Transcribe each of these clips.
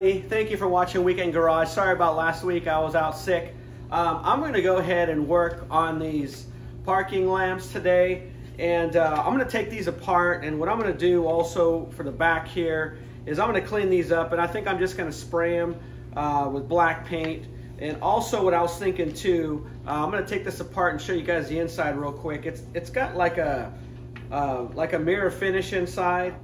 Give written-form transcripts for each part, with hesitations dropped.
Hey, thank you for watching Weekend Garage. Sorry about last week, I was out sick. I'm going to go ahead and work on these parking lamps today, and I'm going to take these apart, and what I'm going to do also for the back here is I'm going to clean these up, and I think I'm just going to spray them with black paint. And also what I was thinking too, I'm going to take this apart and show you guys the inside real quick. It's got like a mirror finish inside.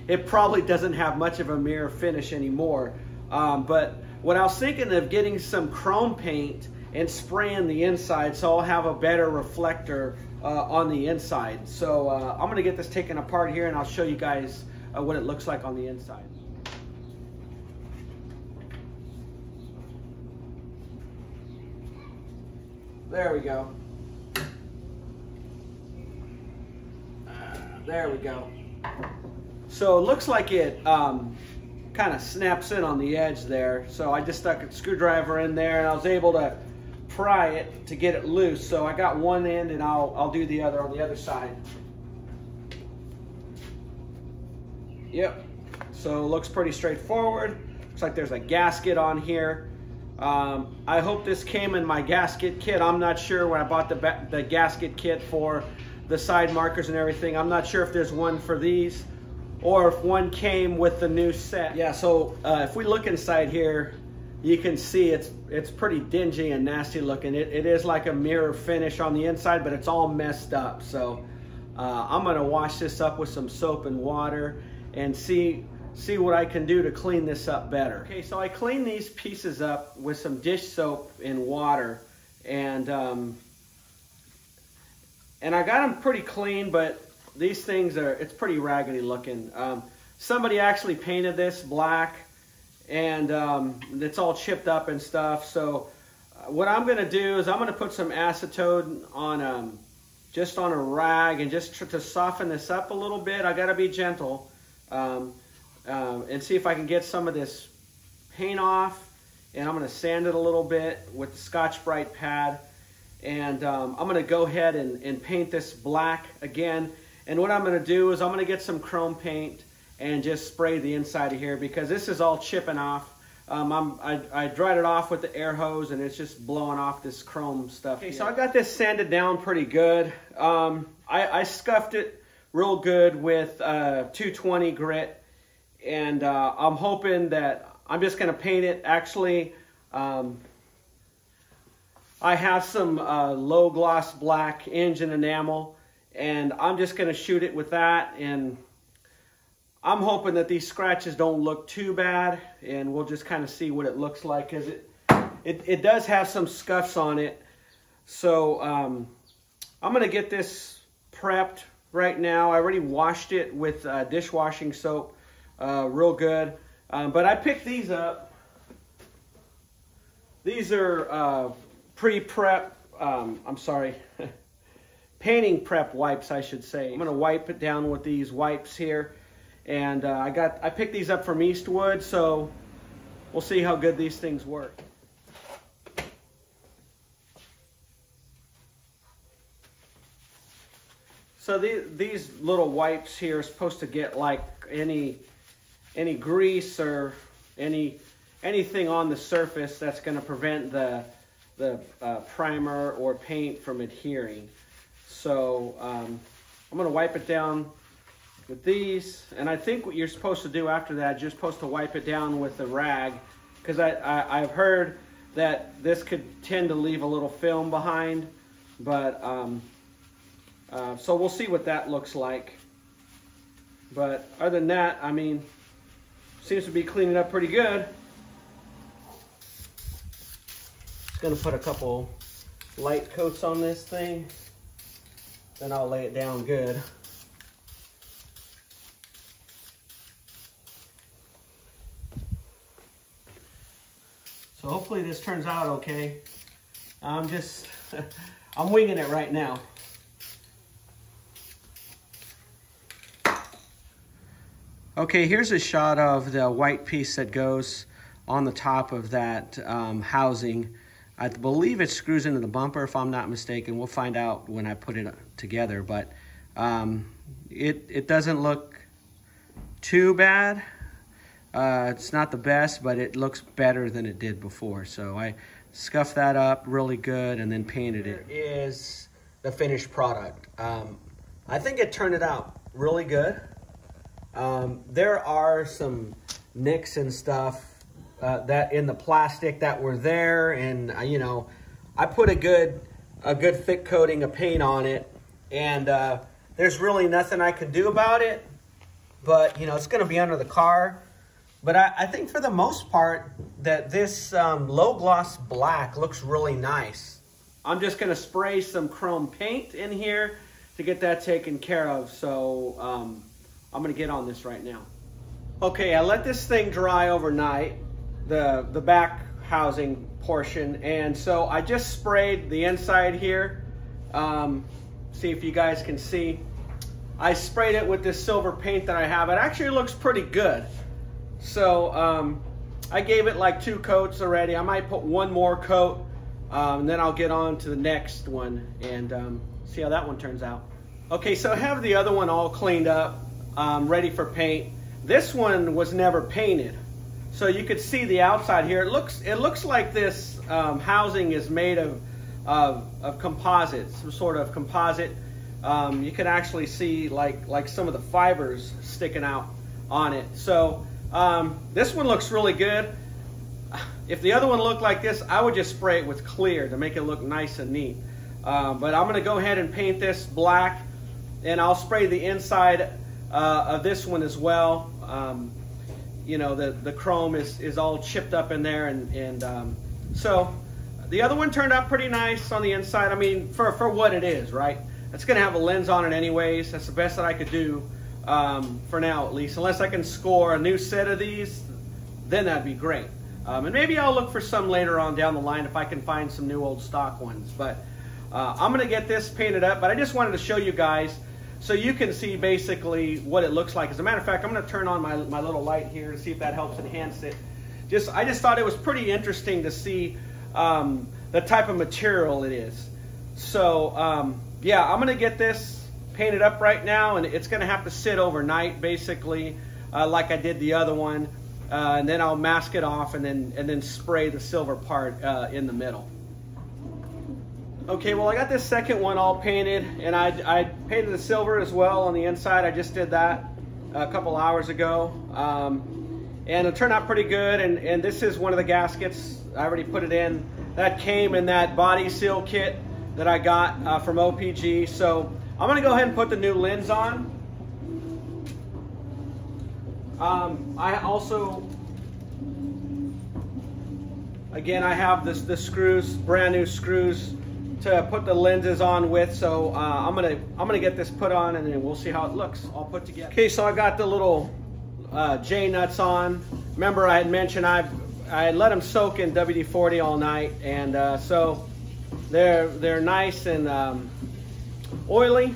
It probably doesn't have much of a mirror finish anymore. But what I was thinking of getting some chrome paint and spraying the inside so I'll have a better reflector on the inside. So I'm going to get this taken apart here and I'll show you guys what it looks like on the inside. There we go. There we go. So it looks like it kind of snaps in on the edge there. So I just stuck a screwdriver in there and I was able to pry it to get it loose. So I got one end and I'll do the other on the other side. Yep. So it looks pretty straightforward. Looks like there's a gasket on here. I hope this came in my gasket kit. I'm not sure when I bought the gasket kit for the side markers and everything. I'm not sure if there's one for these or if one came with the new set. Yeah, so if we look inside here, you can see it's pretty dingy and nasty looking. It is like a mirror finish on the inside, but it's all messed up. So I'm gonna wash this up with some soap and water and see what I can do to clean this up better. Okay, so I cleaned these pieces up with some dish soap and water, and I got them pretty clean, but these things it's pretty raggedy looking. Somebody actually painted this black, and it's all chipped up and stuff. So what I'm gonna do is I'm gonna put some acetone on just on a rag and just to soften this up a little bit. I gotta be gentle and see if I can get some of this paint off, and I'm gonna sand it a little bit with the Scotch-Brite pad. And I'm going to go ahead and paint this black again. And what I'm going to do is I'm going to get some chrome paint and just spray the inside of here because this is all chipping off. I dried it off with the air hose and it's just blowing off this chrome stuff. Okay, so I got this sanded down pretty good. I scuffed it real good with 220 grit. And I'm hoping that I'm just going to paint it. Actually, I have some low gloss black engine enamel, and I'm just going to shoot it with that, and I'm hoping that these scratches don't look too bad, and we'll just kind of see what it looks like, because it does have some scuffs on it. So I'm going to get this prepped right now. I already washed it with dishwashing soap real good, but I picked these up. These are pre-prep, painting prep wipes, I should say. I'm gonna wipe it down with these wipes here. And I picked these up from Eastwood, so we'll see how good these things work. So these little wipes here are supposed to get like any grease or anything on the surface that's gonna prevent the primer or paint from adhering. So I'm going to wipe it down with these, and I think what you're supposed to do after that, you're supposed to wipe it down with a rag, because I've heard that this could tend to leave a little film behind, but so we'll see what that looks like. But other than that, I mean, seems to be cleaning up pretty good. Gonna put a couple light coats on this thing, then I'll lay it down good. So hopefully this turns out okay. I'm winging it right now. Okay, here's a shot of the white piece that goes on the top of that housing. I believe it screws into the bumper, if I'm not mistaken. We'll find out when I put it together, but it doesn't look too bad. It's not the best, but it looks better than it did before. So I scuffed that up really good and then painted it. Here is the finished product. I think it turned it out really good. There are some nicks and stuff that in the plastic that were there, and you know, I put a good thick coating of paint on it, and there's really nothing I can do about it. But you know, it's going to be under the car. But I think for the most part that this low gloss black looks really nice. I'm just going to spray some chrome paint in here to get that taken care of. So I'm going to get on this right now. Okay, I let this thing dry overnight, the back housing portion, and so I just sprayed the inside here. See if you guys can see. I sprayed it with this silver paint that I have. It actually looks pretty good. So I gave it like 2 coats already. I might put 1 more coat, and then I'll get on to the next one and see how that one turns out. Okay, so I have the other one all cleaned up, ready for paint. This one was never painted, so you could see the outside here. It looks like this housing is made of composite, some sort of composite. You can actually see like some of the fibers sticking out on it. So this one looks really good. If the other one looked like this, I would just spray it with clear to make it look nice and neat. But I'm going to go ahead and paint this black, and I'll spray the inside of this one as well. You know, the chrome is all chipped up in there, and so the other one turned out pretty nice on the inside. I mean, for what it is, right? It's going to have a lens on it anyways. That's the best that I could do for now, at least. Unless I can score a new set of these, then that'd be great. And maybe I'll look for some later on down the line if I can find some new old stock ones. But I'm going to get this painted up. But I just wanted to show you guys so you can see basically what it looks like. As a matter of fact, I'm going to turn on my little light here to see if that helps enhance it. I just thought it was pretty interesting to see the type of material it is. So yeah, I'm going to get this painted up right now, and it's going to have to sit overnight basically, like I did the other one, and then I'll mask it off and then spray the silver part in the middle. Okay, well I got this second one all painted, and I painted the silver as well on the inside. I just did that a couple hours ago, and it turned out pretty good. And this is one of the gaskets. I already put it in. That came in that body seal kit that I got from OPG. So I'm going to go ahead and put the new lens on. I also, again, I have the screws, brand new screws to put the lenses on with. So I'm gonna get this put on, and then we'll see how it looks all put together. Okay, so I got the little J nuts on. Remember, I had mentioned I had let them soak in WD-40 all night, and so they're nice and oily,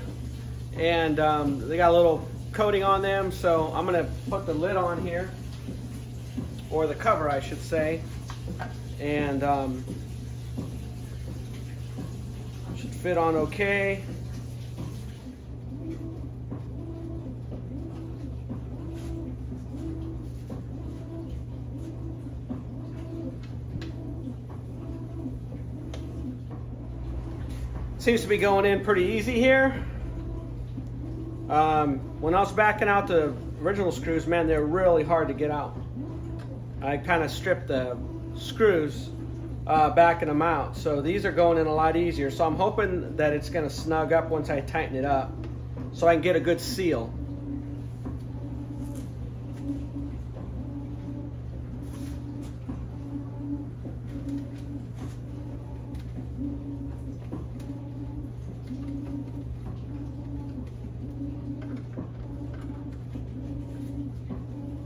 and they got a little coating on them. So I'm gonna put the lid on here, or the cover I should say, and should fit on okay. Seems to be going in pretty easy here. When I was backing out the original screws, man, they're really hard to get out. I kind of stripped the screws backing them out, so these are going in a lot easier. So I'm hoping that it's going to snug up once I tighten it up, so I can get a good seal.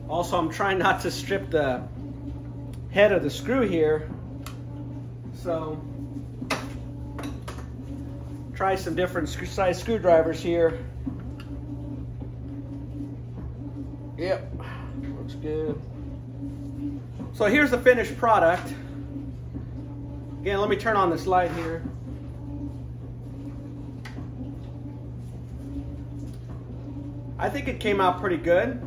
Also, I'm trying not to strip the head of the screw here, so try some different size screwdrivers here. Yep, looks good. So here's the finished product. Again, let me turn on this light here. I think it came out pretty good.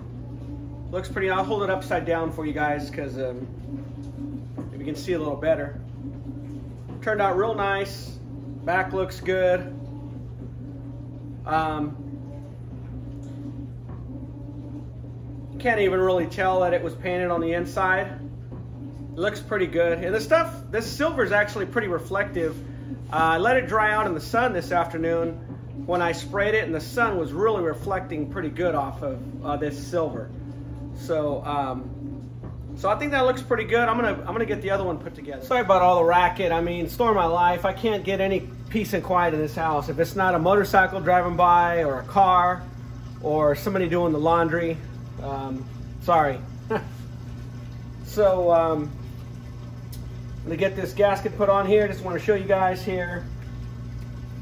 Looks pretty. I'll hold it upside down for you guys because maybe you can see a little better. Turned out real nice. Back looks good. Can't even really tell that it was painted on the inside. It looks pretty good. And this silver is actually pretty reflective. I let it dry out in the sun this afternoon when I sprayed it, and the sun was really reflecting pretty good off of this silver. So, so I think that looks pretty good. I'm gonna get the other one put together. Sorry about all the racket. I mean, story of my life. I can't get any peace and quiet in this house. If it's not a motorcycle driving by, or a car, or somebody doing the laundry, sorry. So, I'm gonna get this gasket put on here. Just want to show you guys here.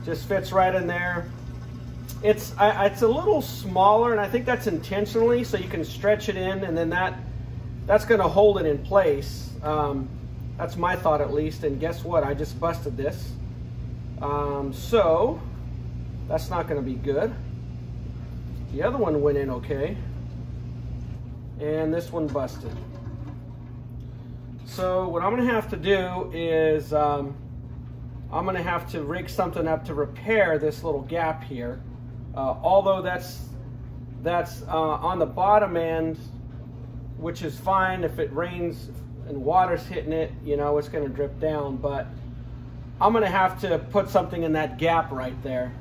Just fits right in there. It's a little smaller, and I think that's intentionally so you can stretch it in, and then that's going to hold it in place. That's my thought, at least. And guess what? I just busted this. So that's not going to be good. The other one went in okay, and this one busted. So what I'm going to have to do is I'm going to have to rig something up to repair this little gap here. Although that's on the bottom end, which is fine. If it rains and water's hitting it, you know, it's going to drip down. But I'm going to have to put something in that gap right there.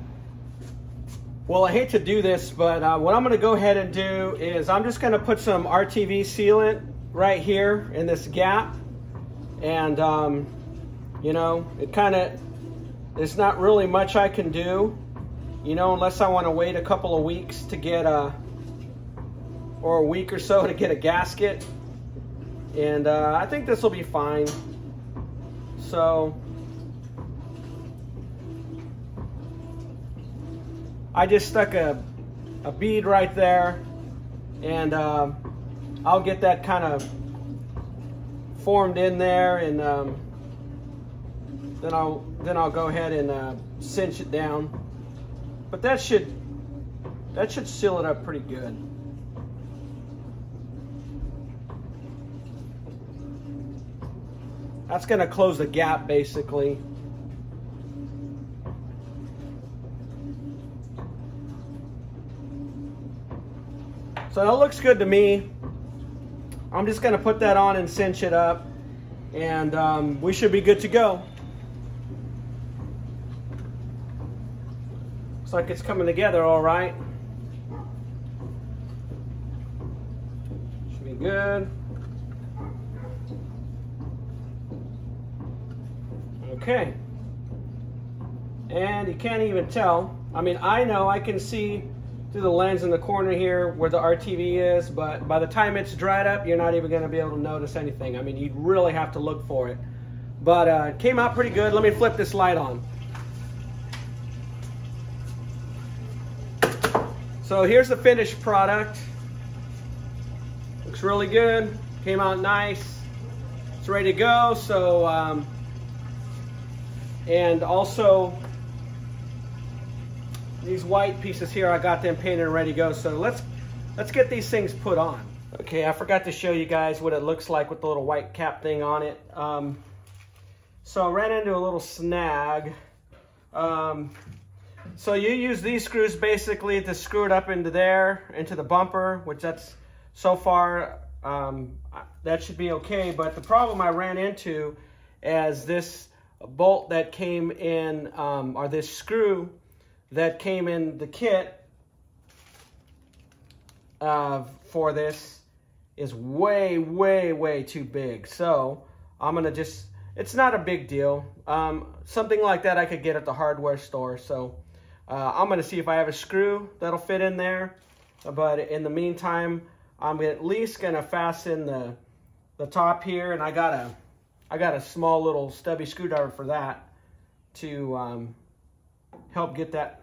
Well, I hate to do this, but what I'm going to go ahead and do is I'm just going to put some RTV sealant right here in this gap. And, you know, there's not really much I can do, you know, unless I want to wait a couple of weeks to get or a week or so to get a gasket. And I think this will be fine. So I just stuck a bead right there, and I'll get that kind of formed in there, and then I'll go ahead and cinch it down. But that should seal it up pretty good. That's going to close the gap basically. So that looks good to me. I'm just going to put that on and cinch it up, and we should be good to go. Looks like it's coming together all right. Should be good. Okay. And you can't even tell. I mean, I know I can see through the lens in the corner here where the RTV is, but by the time it's dried up, you're not even going to be able to notice anything. I mean, you'd really have to look for it. But it came out pretty good. Let me flip this light on. So here's the finished product. Looks really good. Came out nice. It's ready to go. So, and also these white pieces here, I got them painted and ready to go. So let's get these things put on. Okay, I forgot to show you guys what it looks like with the little white cap thing on it. So I ran into a little snag. So you use these screws basically to screw it up into there, into the bumper, which that's so far, that should be okay. But the problem I ran into is this bolt that came in, or this screw that came in the kit for this is way, way, way too big. So I'm gonna just, it's not a big deal. Something like that I could get at the hardware store. So I'm gonna see if I have a screw that'll fit in there. But in the meantime, I'm at least gonna fasten the top here, and I got a small little stubby screwdriver for that to help get that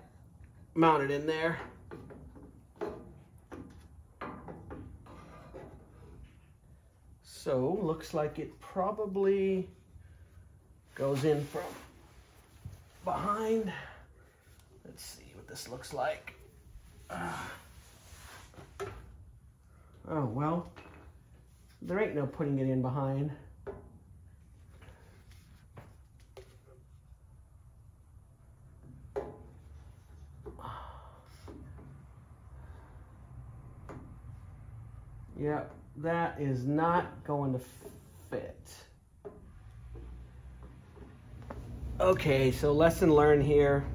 mounted in there. So looks like it probably goes in from behind. Let's see what this looks like. Oh, well, there ain't no putting it in behind. Yep, that is not going to fit. Okay, so lesson learned here.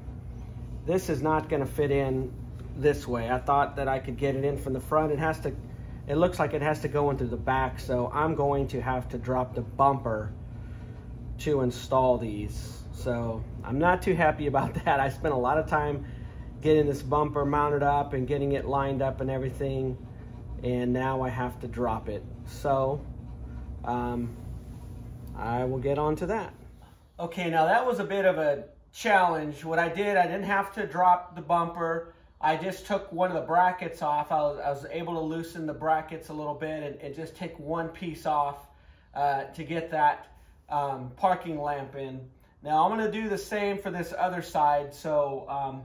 This is not going to fit in this way. I thought that I could get it in from the front. It looks like it has to go in through the back, so I'm going to have to drop the bumper to install these. So I'm not too happy about that. I spent a lot of time getting this bumper mounted up and getting it lined up and everything, and now I have to drop it. So I will get on to that. Okay, now that was a bit of a challenge. What I did, I didn't have to drop the bumper. I just took one of the brackets off. I was able to loosen the brackets a little bit and just take one piece off to get that parking lamp in. Now I'm going to do the same for this other side, so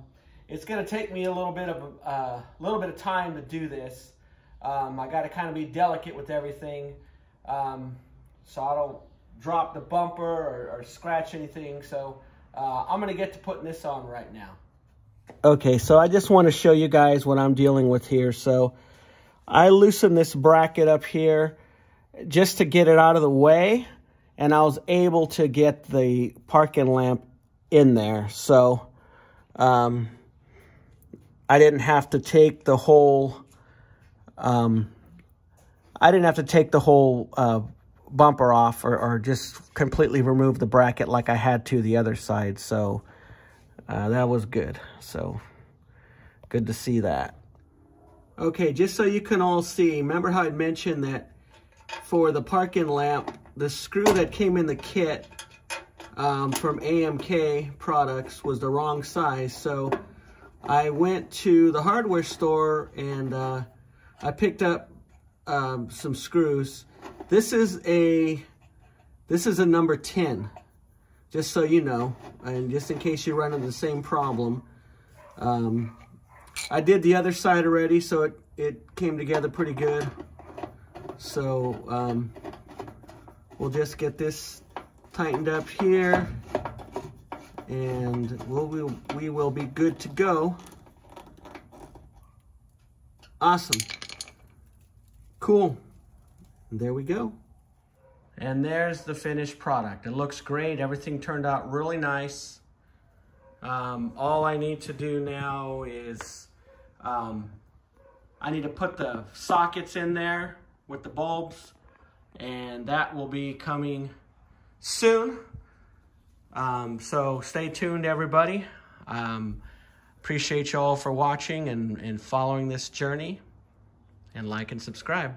it's going to take me a little bit of time to do this. I got to kind of be delicate with everything, so I don't drop the bumper or scratch anything. So I'm going to get to putting this on right now. Okay, so I just want to show you guys what I'm dealing with here. So I loosened this bracket up here just to get it out of the way, and I was able to get the parking lamp in there. So I didn't have to take the whole bumper off or just completely remove the bracket like I had to the other side. So that was good. So good to see that. Okay, just so you can all see, remember how I mentioned that for the parking lamp, the screw that came in the kit from AMK products was the wrong size. So I went to the hardware store and I picked up some screws. This is a number 10, just so you know, and just in case you run into the same problem. I did the other side already, so it came together pretty good. So we'll just get this tightened up here, and we will be good to go. Awesome. Cool. There we go. And there's the finished product. It looks great. Everything turned out really nice. All I need to do now is I need to put the sockets in there with the bulbs, and that will be coming soon. So stay tuned, everybody. Appreciate you all for watching and following this journey, and like and subscribe.